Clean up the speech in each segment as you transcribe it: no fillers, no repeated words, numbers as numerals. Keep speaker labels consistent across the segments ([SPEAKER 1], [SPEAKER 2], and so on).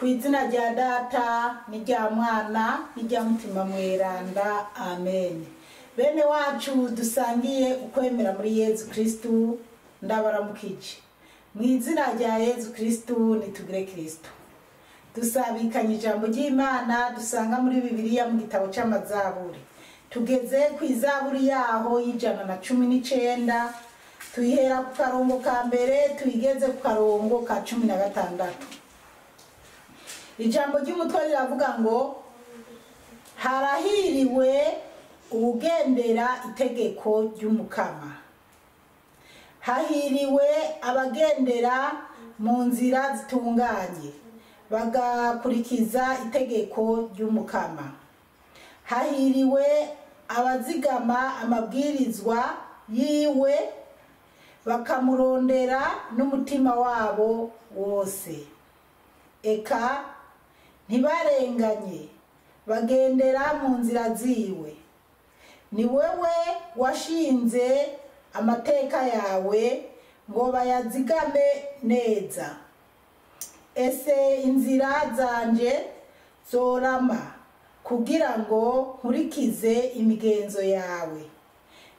[SPEAKER 1] Kw'izina rya Data n'irya Mwana n'irya Mutima Mweranda, amen. Bene wacu dusangiye ukwemera muri Yezu Kristu, ndabaramukije. Mw'izina rya Yezu Kristu nitugire Kristu. Dusabikanye ijambo ry'Imana dusanga muri Bibiliya mu gitabo c'amazaburi. Tugeze ku izaburi yaho y'119, tuyihera ku karongo ka mbere tuyigeze ku karongo ka 16. Ijambo ry'umutwe riravuga ngo harahiriwe ugendera itegeko ry'Umukama. Hahiriwe abagendera mu nzira zitunganye bagakurikiza itegeko ry'Umukama. Hahiriwe abazigama amabwirizwa yiwe bakamurondera n'umutima wabo wose. Eka ntibarenganye bagendera mu nzira ziwe. Ni wewe washinze amateka yawe ngo bayazigame neza. Ese inzira zanje zorama kugira ngo nkurikize imigenzo yawe.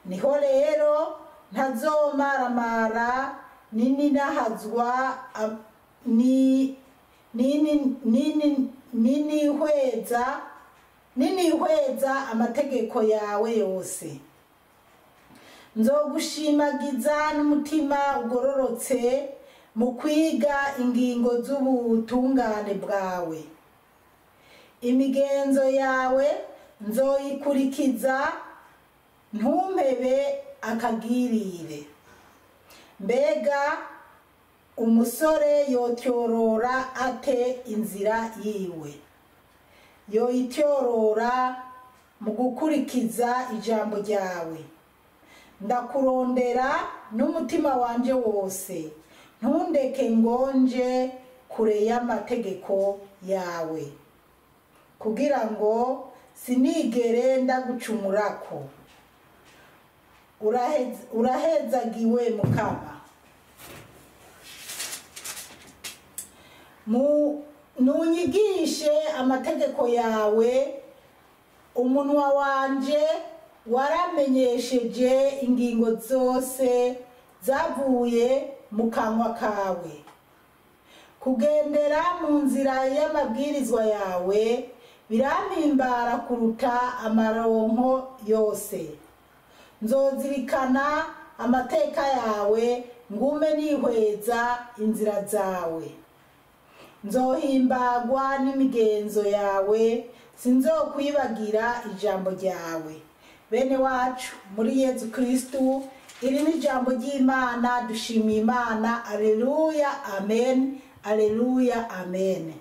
[SPEAKER 1] Niho rero ntazomaramara ninahazwa ninihweza amategeko yawe yose. Nzogushimagiza n'umutima ugororotse mu kwiga ingingo z'ubutungane bwawe. Imigenzo yawe nzoyikurikiza ntumpebe akagirire. Mbega umusore yotyorora ate inzira yiwe? Yoyityorora mu gukurikiza ijambo ryawe. Ndakurondera n'umutima wanje wose, ntundeke ngonje kure y'amategeko yawe, kugira ngo sinigere ndagucumurako. Urahezagiwe Mukama. Nunyigishe amategeko yawe, umunwa wanje waramenyesheje ingingo zose zavuye mu kanwa kawe. Kugendera mu nzira y'amabwirizwa yawe birampimbara kuruta amaronko yose. Nzozirikana amateka yawe ngume nihweza inzira zawe. Nzohimbagwa n'imigenzo yawe, sinzokwibagira ijambo ryawe. Bene wacu muri Yezu Kristu, iri ni ijambo ry'Imana, dushimiye Imana. Aleluya, amen. Aleluya, amen.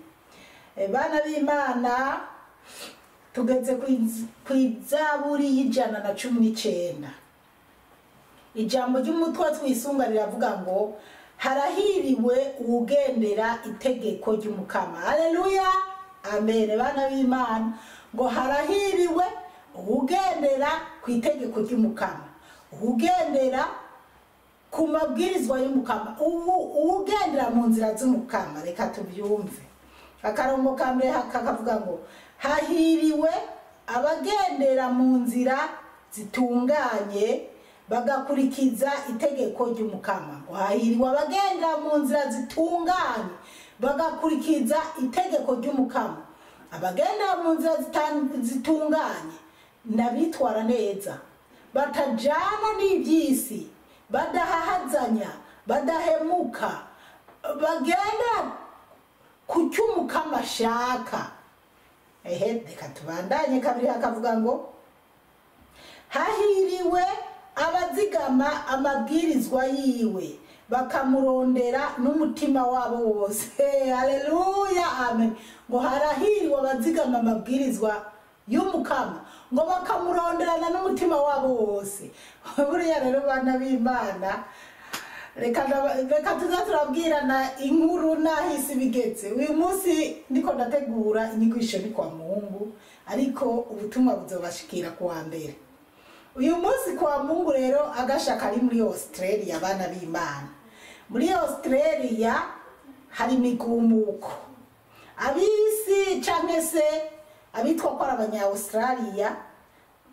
[SPEAKER 1] Bana b'Imana, tugeze ku izaburi y'119. Ijambo ry'umutwe twisunga riravuga ngo harahiriwe ugendera itegeko ry'Umukama. Aleluya, amen. Bana b'Imana, ngo harahiriwe ugendera ku itegeko ry'Umukama, ugendera ku mabwirizwa y'Umukama, ugendera mu nzira z'Umukama. Reka tubyumve. Akarongo ka mbere kakavuga ngo hahiriwe abagendera mu nzira zitunganye bagakurikiza itegeko ry'Umukama. Ngo hahiriwe abagendera mu nzira zitunganye bagakurikiza itegeko ry'Umukama. Abagendera mu nzira zitunganye nabitwara neza, batajana n'ibyisi, badahahazanya, badahemuka, bagenda ku cy'Umukama ashaka. Reka tubandanye. Kabiri hakavuga ngo hahiriwe abazigama amabwirizwa yiwe bakamurondera n'umutima wabo wose. Haleluya, amen. Ngo harahiriwe abazigama amabwirizwa y'Umukama, ngo bakamuronderana n'umutima wabo wose. Buriya rero bana b'Imana, reka tuzaturabwirana inkuru nahise bigetse. Uyu munsi ndiko ndategura inyigisho ni kwa Mungu, ariko ubutumwa buzobashikira kuwa mbere. Uyu munsi kwa Mungu rero agasha kari muri Australia. Bana b'Imana, muri Australia hari imigumuko, abisi canke se abitwa ko ari abanya-Australia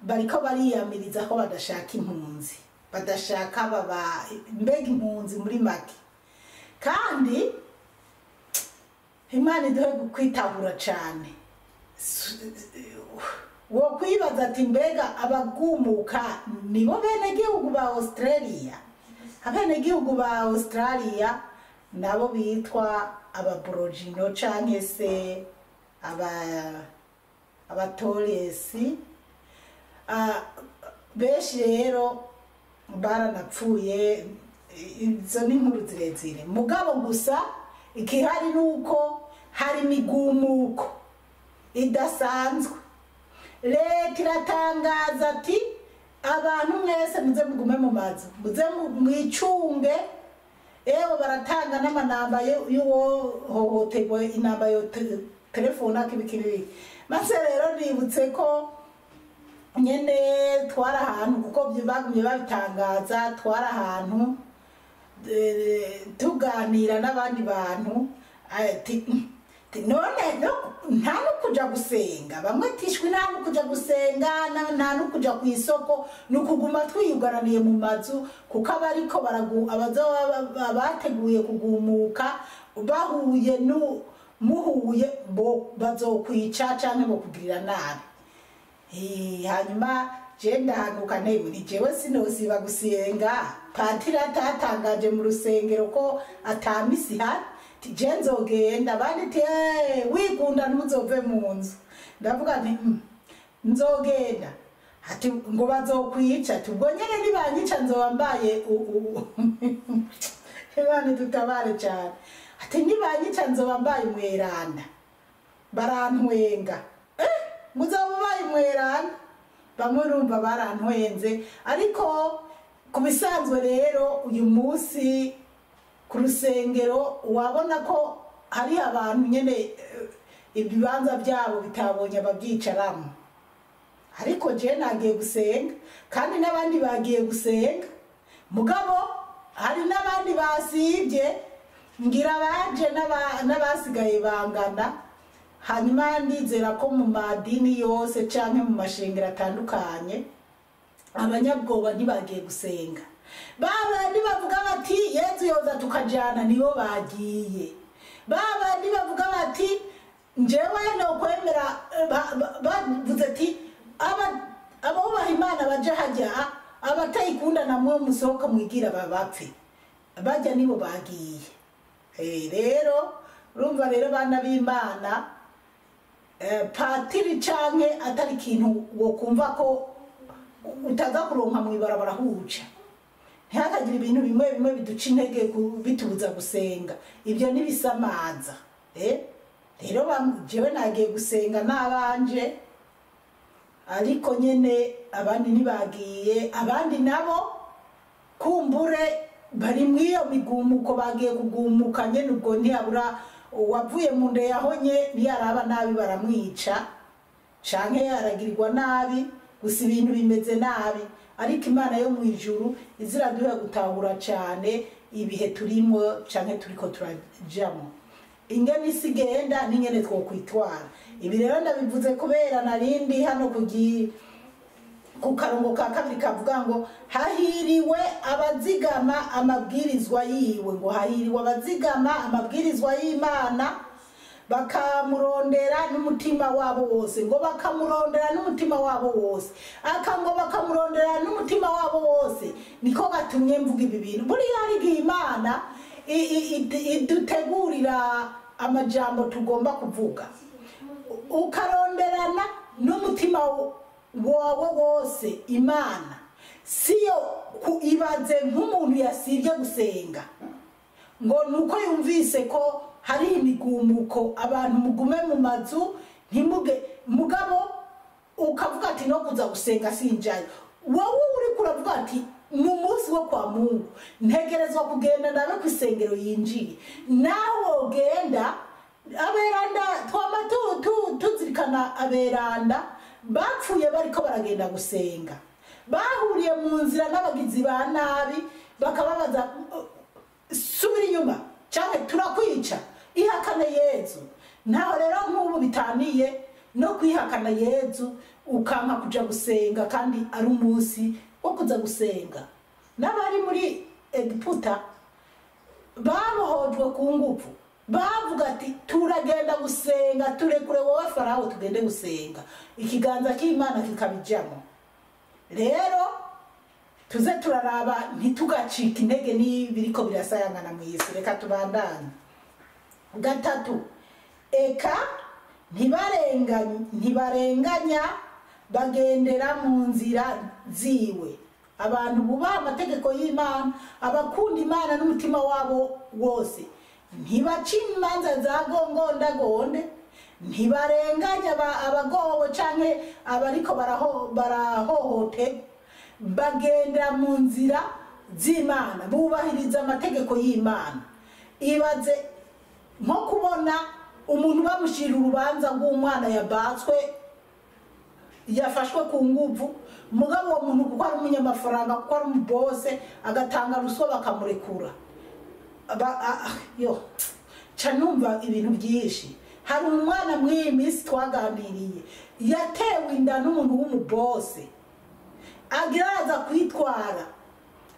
[SPEAKER 1] bariko bariyamiriza ko badashaka impunzi, badashaka baba mbega impunzi muri make. Kandi Imana iduhe kwitahura cane. Wo kwibaza ati mbega abagumuka nibo bene gihugu ba Australia. Abene gihugu ba Australia nabo bitwa ababorogino canke se abatoresi. Benshi rero baranapfuye, izo ni inkuru zirezire. Mugabo gusa ikihari nuko hari imigumuko idasanzwe. Leta iratangaza ati abantu mwese muze mugume mu mazu, muze mwicunge. Ewe baratanga n'amanamba y'uwo hohoterwa, inamba yo telefone akibikiriri. Maze rero nibutse ko nyene twara ahantu, kuko bagumye babitangaza, twara ahantu tuganira n'abandi bantu ati none nta no kuja gusenga, bamwe tishwe nta no kuja gusenga, nta no kuja ku isoko, nukuguma twiyugaraniye mu mazu, kuko abariko abazoba bateguye kugumuka bahuye muhuye bo bazokwica canke bo kugirira nabi. Hanyuma je ndahanuka ni jewe sinosiba gusenga. Patiri atatangaje mu rusengero ko atamisi hari, je nzogenda. Abandi ti wigunda ntuzove mu nzu. Ndavuga nti nzogenda. Ati ngo bazokwica, tubwo nyene nibanyica nzobambaye Imana tutabare cyane. Ati nibanyica nzobambaye umweranda, barantwenga. Muzababaye umweranda. Bamwe urumva barantwenze, ariko kubisanzwe rero uyu munsi ku rusengero wabona ko hari abantu nyene ibibanza byabo bitabonye ababyicaramo. Ariko je nagiye gusenga, kandi n'abandi bagiye gusenga. Mugabo hari n'abandi basibye, ngira baje n'abasigaye bangana. Hanyuma ndizera ko mu madini yose canke mu mashengero atandukanye abanyabwoba ntibagiye gusenga. Babandi bavuga bati Yesu yoza tukajana nibo bagiye. Babandi bavuga bati njewe no kwemera, bavuze ati abubaha Imana baje hajya, abatayikunda namwe musohoka mwigira babapfe. Bajya nibo bagiye. Rero urumva rero bana b'Imana, patiri canke atari kintu wo kumva ko utaza kuronka mu ibarabara huca. Ntihakagira ibintu bimwe bimwe biduca intege bitubuza gusenga. Ibyo nibisamaza. Rero jewe nagiye gusenga n'abanje, ariko nyene abandi nibagiye. Abandi nabo kumbure bari mwiyo migumuko, bagiye kugumuka nyene, ubwo ntiyabura wavuye mu nda yahonye ntiyaraba nabi baramwica canke yaragirirwa nabi. Gusa ibintu bimeze nabi, ariko Imana yo mu ijuru iziraduha gutahura cane ibihe turimo canke turiko turajamo, ingene isi igenda n'ingene twokwitwara. Ibi rero ndabivuze kubera narindi hano ku karongo ka kabiri kavuga ngo hahiriwe abazigama amabwirizwa yiwe. Ngo hahiriwe abazigama amabwirizwa y'Imana bakamurondera n'umutima wabo wose. Ngo bakamurondera n'umutima wabo wose, ngo bakamurondera n'umutima wabo wose. Niko gatumye mvuga ibi bintu. Buriya hari Imana idutegurira amajambo tugomba kuvuga, ukaronderana n'umutima wawe wose. Imana siyo ibaze nk'umuntu yasibye gusenga ngo nuko yumvise ko hari imigumuko, abantu mugume mu mazu ntimuge. Mugabo ukavuga ati no kuza gusenga sinjayo. Wowe uri kuravuga ati mu munsi wo kwa Mungu ntegerezwa kugenda ndabe ku isengero yinjiye. Nawe ugenda aberanda twama tuzirikana aberanda bapfuye bariko baragenda gusenga, bahuriye mu nzira n'abagizi ba nabi, bakababaza subira inyuma canke turakwica, ihakane Yesu. ntaho rero nk'ubu bitaniye no kwihakana Yezu ukanka kuja gusenga kandi ari umunsi wo kuza gusenga. N'abari muri Egiputa babohojwe ku nguvu, bavuga ati turagenda gusenga, turekure wowe Farawo tugende gusenga, ikiganza cy'Imana kikabijamo. Rero tuze turaraba ntitugacika intege n'ibiriko birasayangana mu isi. Reka tubandanye. Gatatu, eka ntibarenganya bagendera mu nzira ziwe. Abantu bubaha amategeko y'Imana, abakunda Imana n'umutima wabo wose, ntibaca imanza za gongondagonde, ntibarenganya abagowe canke abariko barahohote, bagendera mu nzira z'Imana, bubahiriza amategeko y'Imana. Ibaze nko kubona umuntu bamushira urubanza rw'umwana yabatswe, yafashwe ku nguvu, mugabo uwo muntu kuko ari umunyamafaranga, kuko ari umubose, agatanga ruswa bakamurekura. Ca numva ibintu byinshi. Hari umwana mw'iyi minsi twagambiriye yatewe inda n'umuntu w'umubose, agiraza kwitwara,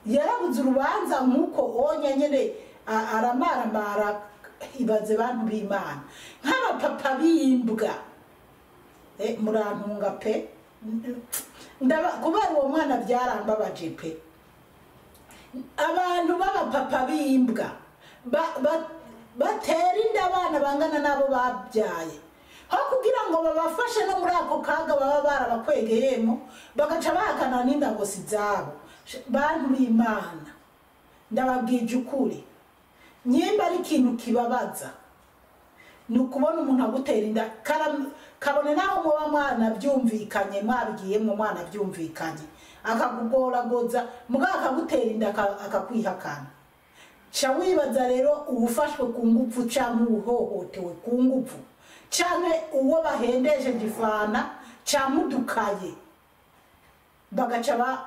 [SPEAKER 1] yarabuze urubanza nk'uko onye nyene aramaramara. Ibaze bantu b'Imana nk'abapapa b'imbwa, murantunga pe, kubera uwo mwana byarambabaje pe. Abantu b'abapapa b'imbwa batera inda abana bangana nabo babyaye, aho kugira ngo babafashe no muri ako kaga baba barabakwegeyemo, bagaca bahakana n'inda ngo si zabo. Bantu b'Imana ndababwije ukuri, nyimba ari ikintu kibabaza ni ukubona umuntu agutera inda, kabone naho muba mwana byumvikanye, mwabigiyemo mwana byumvikanye, akakugoragoza mugabo akagutera inda akakwihakana. Ca wibaza rero ubufashwe ku nguvu canke uhohotewe ku nguvu, canke uwo bahendeje gifana camudukaye, bagaca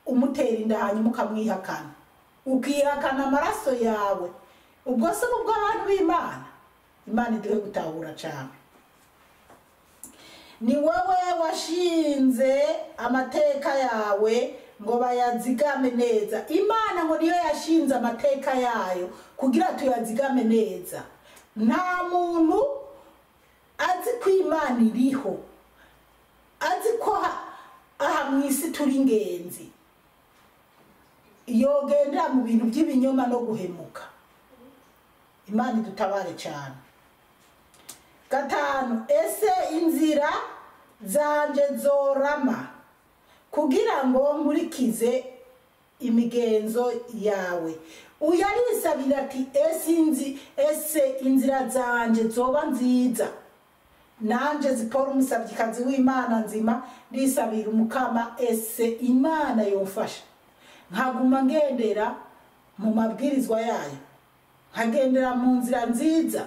[SPEAKER 1] umutera inda hanyuma ukamwihakana, ukihakana amaraso yawe. Ubwo se ubwo abantu b'Imana, Imana iduhe gutahura cyane. Ni wowe washinze amateka yawe ngo bayazigame neza. Imana ngo niyo yashinze amateka yayo kugira tuyazigame neza. Nta muntu azi ko Imana iriho, azi ko aha mu isi turi ingenzi, yogendera mu bintu by'ibinyoma no guhemuka. Imana idutabare cyane. Gatanu, ese inzira zanje zorama kugira ngo nkurikize imigenzo yawe. Uyarisabira ati ese inzira zanje zoba nziza. Nanje Zipora umusabyikazi w'Imana nzima ndisabira umukama, ese Imana yomfasha nkaguma ngendera mu mabwirizwa yayo, nkagendera mu nzira nziza,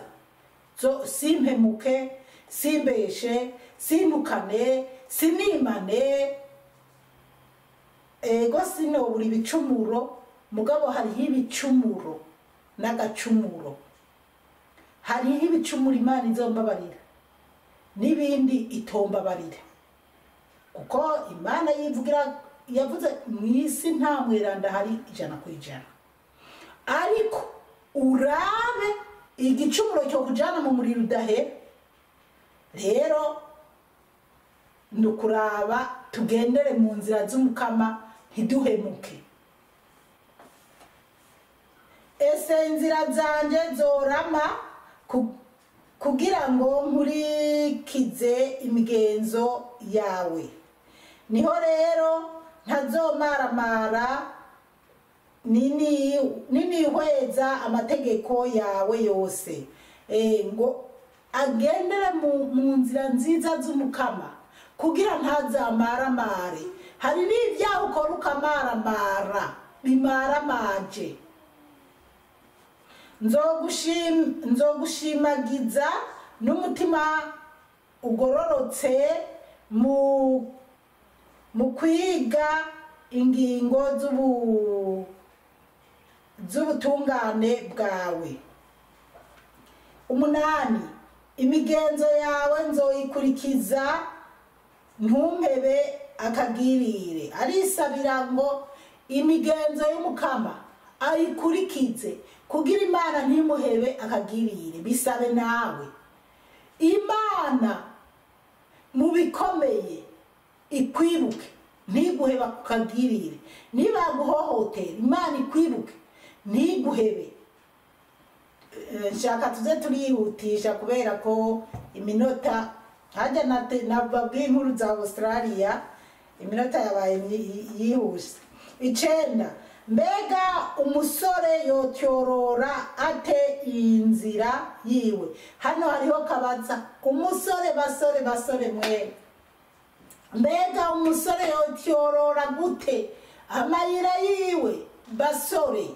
[SPEAKER 1] simpemuke, simbeshe, sintukane, sinimane, ego sinobura ibicumuro. Mugabo hariho ibicumuro n'agacumuro. Hariho ibicumuro Imana izombabarira n'ibindi itombabarira, kuko Imana yavuze mw'isi nta mweranda hari 100%. Ariko urabe igicumuro cyo kujana mu muriro udahera. Rero nukuraba tugendere mu nzira z'umukama, ntiduhemuke. Ese inzira zanje zorama kugira ngo nkurikize imigenzo yawe. Niho rero ntazomaramara nini hweza amategeko yawe yose. Ngo agendere mu nzira nziza z'umukama kugira ntazamaramare. Hari n'ibyaha ukora ukamaramara bimaramaje. Nzogushimagiza n'umutima ugororotse mu kwiga ingingo z'ubutungane bwawe. 8, imigenzo yawe nzoyikurikiza ntumpebe akagirire. Arisabira ngo imigenzo y'umukama ayikurikize kugira Imana ntimuhebe akagirire. Bisabe nawe Imana mu bikomeye ikwibuke ntiguheba akagirire. Niba guhohotera Imana ikwibuke ntiguhebe. Nshaka tuze turihutisha kubera ko iminota hajya nababwiye inkuru za Australia, iminota yabaye yihuse. 9, mbega umusore yotyorora ate inzira yiwe? Hano hariho kabaza umusore, basore mwe, mbega umusore yotyorora gute amayira yiwe? Basore,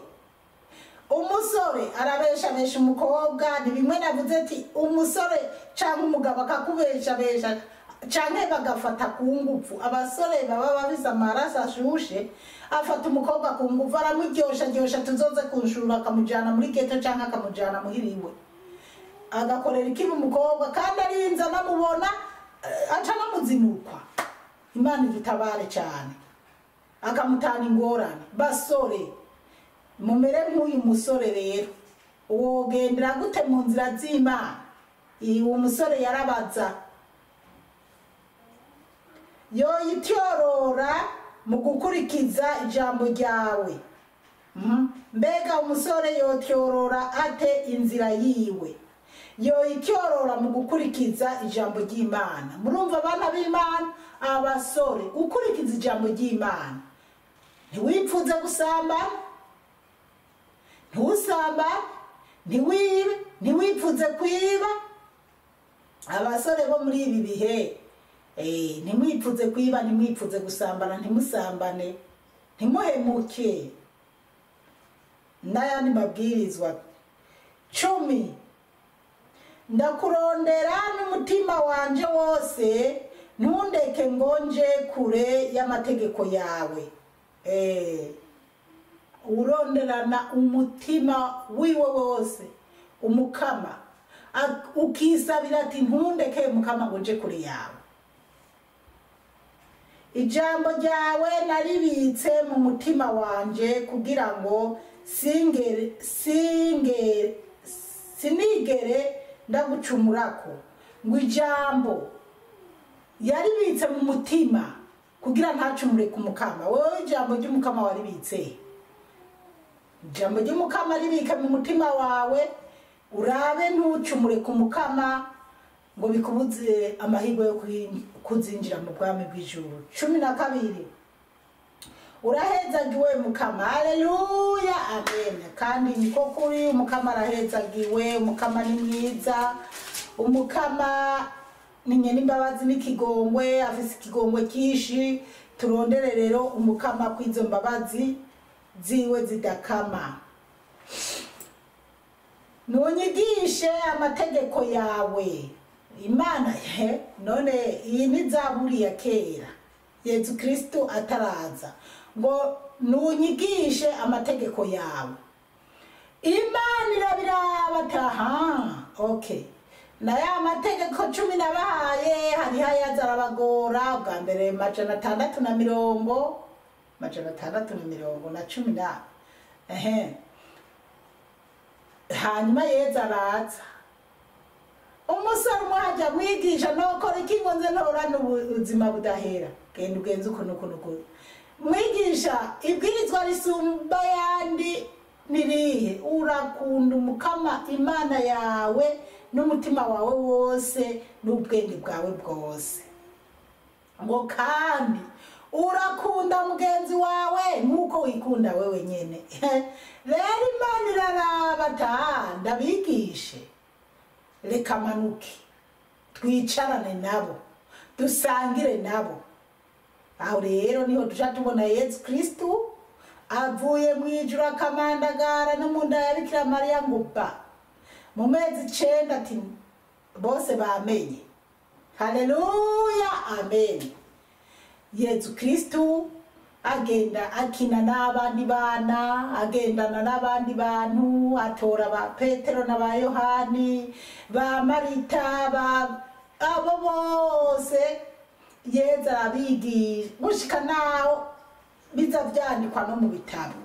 [SPEAKER 1] umusore arabeshabesha umukobwa. Ni bimwe navuze ati umusore cyangwa umugabo akakubeshabesha cyangwa bagafata ku ngufu. Abasore baba babize amaraso ashushe, afata umukobwa ku ngufu aramuryosha tuzoze kunshura, akamujyana muri ghetto cyangwa akamujyana muhiriwe, agakorera ikibi umukobwa kandi arinza namubona aca namuzinukwa. Imana idutabare cyane, akamutana ingorane. Basore mumere nk'uyu musore rero, wogendera gute mu nzira z'Imana? Uwo musore yarabaza, yoyityorora mu gukurikiza ijambo ryawe. Mbega umusore yotyorora ate inzira yiwe? Yoyityorora mu gukurikiza ijambo ry'Imana. Murumva abana b'Imana, abasore, gukurikiza ijambo ry'Imana. Ntiwipfuze gusambana, ntusamba, ntiwibe, ntiwipfuze kwiba. Abasore bo muri ibi bihe, ntimwipfuze kwiba, ntimwipfuze gusambana, ntimusambane, ntimuhemuke. N'ayandi mabwirizwa 10, ndakurondera n'umutima wanje wose, ntundeke ngo nje kure y'amategeko yawe. Uronderana umutima wiwe wose umukama, ukisabira ati ntundeke mukama ngo nje kure yawe. Ijambo ryawe naribitse mu mutima wanje kugira ngo sinigere ndagucumurako. Ngo ijambo yaribitse mu mutima kugira ntacumure ku mukama. Wowe ijambo ry'umukama waribitse, ijambo ry'umukama ribika mu mutima wawe, urabe ntucumure ku mukama ngo bikubuze amahirwe yo kuzinjira mu bwami bw'ijuru. 12, urahezagiwe mukama. Haleluya, amen. Kandi niko kuri, umukama arahezagiwe. Umukama ni mwiza, umukama ni nyenimbabazi n'ikigongwe, afise ikigongwe kishi. Turondere rero umukama kwizo mbabazi ziwe zidakama. Nunyigishe amategeko yawe. Imana none iyi ni Zaburi ya kera, Yesu Kristo ataraza, ngo nunyigishe amategeko yawe. Imana irabiraba taha, okay. Na ya mategeko 10 nabahaye, hari hayaza arabagora. Bwa mbere 650, 650 na 10. Hanyuma Yesu araza. Umusore mwajya mwigisha nokora iki ngo nze ntorana ubuzima budahera. Genda ugenze uko mwigisha ibwirizwa risumba yandi nirihe? Urakunda umukama Imana yawe n'umutima wawe wose n'ubwenge bwawe bwose. Ngo kandi urakunda mugenzi wawe nkuko wikunda wewe nyene. Rero Imana iraraba ndabigishe, reka manuke twicarane nabo, dusangire nabo. Aho rero niho duca tubona Yesu Kristo avuye mu ijuru akamandagara no mu nda ya Bikira Mariya ngo ba mu mezi 9 ati bose bamenye. Haleluya, amen. Yesu Kristo agenda akina n'abandi bana, agendana n'abandi bantu, atora ba Petero na ba Yohani, ba Marita, abo bose Yezu arabigisha gushika naho biza vyandikwa no mu bitabo.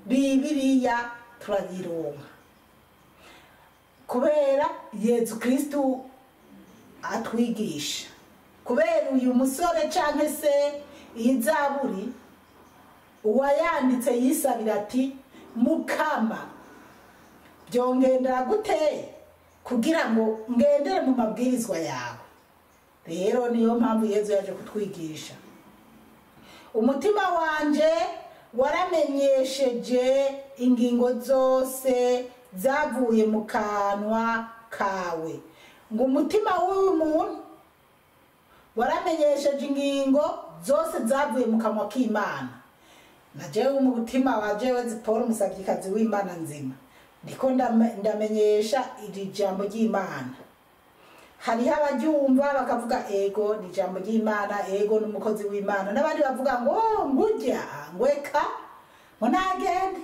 [SPEAKER 1] Bibiliya turayironka kubera Yezu Kristu atwigisha. Kubera uyu musore canke se Izaburi uwayanditse yisabira ati Mukama byongendera gute kugira ngo ngendere mu mabwirizwa yawe. Rero niyo mpamvu Yezu yaje kutwigisha. Umutima wanje waramenyesheje ingingo zose zavuye mu kanwa kawe. Ngo umutima w'uyu muntu waramenyesheje ingingo zose zavuye mu kanwa k'Imana. Najewe mu mutima wa jewe Paul Musabyikazi w'Imana nzima ndiko ndamenyesha iri jambo ry'Imana. Hariho abaryumva bakavuga ego ni jambo ry'Imana, ego n'umukozi w'Imana, n'abandi bavuga ngo ngujya ngweka ngo nagende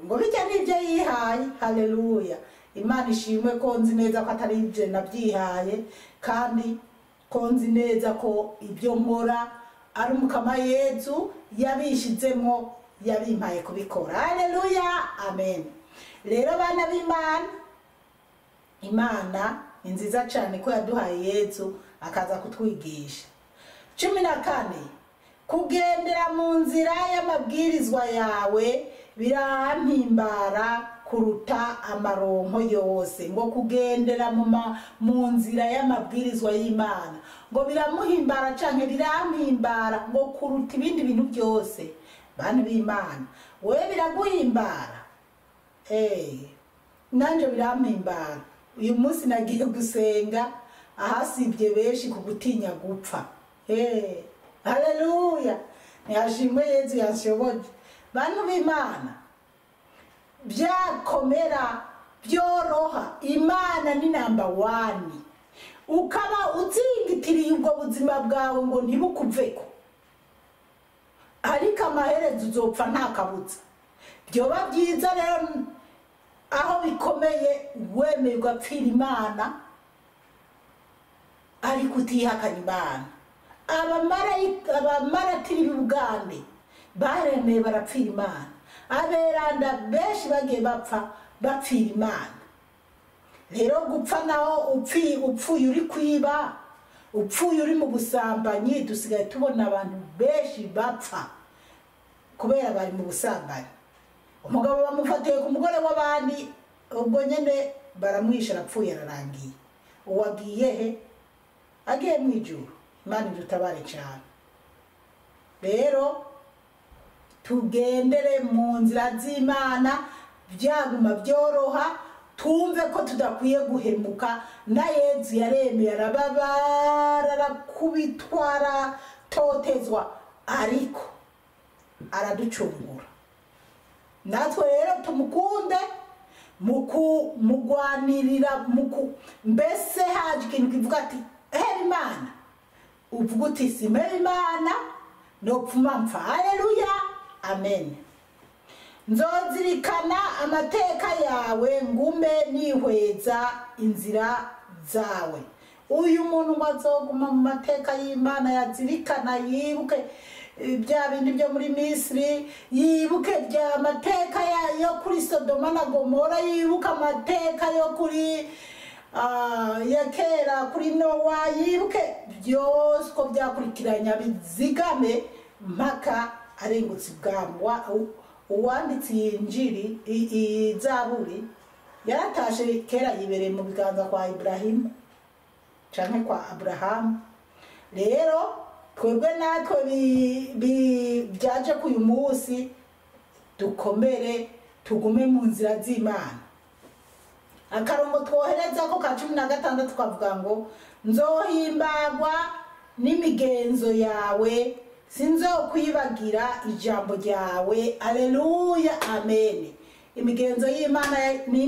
[SPEAKER 1] ngo bijya n'ibyo yihaye. Haleluya. Imana ishimwe ko nzi neza ko atari ibyo nabyihaye, kandi ko nzi neza ko ibyo nkora ari Umukama Yezu yabishizemo, yabimpaye kubikora. Haleluya, amen. Rero bana b'Imana, Imana ni nziza cyane ko yaduhaye Yezu akaza kutwigisha. 14 kugendera mu nzira y'amabwirizwa yawe birampimbara kuruta amaronko yose. Ngo kugendera mu nzira y'amabwirizwa y'Imana ngo biramuhimbara canke birampimbara ngo kuruta ibindi bintu byose. Bana b'Imana, we biraguhimbara? Nanje birampimbara. Uyu munsi nagiye gusenga ahasibye benshi ku gutinya gupfa. Haleluya. Niyashimwe Yezu yashoboje. Bana b'Imana, byakomera byoroha, Imana ni number 1. Ukaba uzingitiriye ubwo buzima bwawe ngo ntibukuveko, ariko amaherezo uzopfa nta kabuza. Byoba byiza rero aho bikomeye wemeye ugapfira Imana ariko utihakana Imana. Abamaratiri b'Ubugande baremeye barapfira Imana. Aberanda benshi bagiye bapfira Imana. Rero gupfa naho upfuye uri kwiba, upfuye uri mu busambanyi, dusigaye tubona abantu benshi bapfa kubera bari mu busambanyi. Umugabo bamufatiye ku mugore w'abandi, ubwo nyene baramwisha arapfuye ararangiye. Uwagiye he? Agiye mu ijuru. Imana idutabare cyane. Rero tugendere mu nzira z'Imana, byaguma byoroha, tumve ko tudakwiye guhemuka. Na Yezu yaremeye arababara, arakubitwara, totezwa, ariko araducungura. Natwe rero tumukunde, mugwanirira, mbese haje ikintu kivuga ati Imana, uvuga uti simera Imana no pfuma mpfa. Haleluya, amen. Nzozirikana amateka yawe ngume nihweza inzira zawe. Uyu muntu mazoguma mu mateka y'Imana, yazirikana, yibuke bya bindi byo muri Misiri, yibuke bya mateka yo kuri Sodoma na Gomora, yibuke amateka yo kuri ya kera kuri Nowa, yibuke byose ko byakurikiranya, bizigame mpaka arengutse ubwami. Uwanditse Injili Izaburi yaratashe kera yibereye mu biganza kwa Ibrahim canke kwa Abraham. Rero twebwe natwe byaje ku uyu munsi dukomere, tugume mu nzira z'Imana. Akarongo twohereza ko ka 16 tukavuga ngo nzohimbagwa n'imigenzo yawe, sinzokwibagira ijambo ryawe. Haleluya, amen. Imigenzo y'Imana ni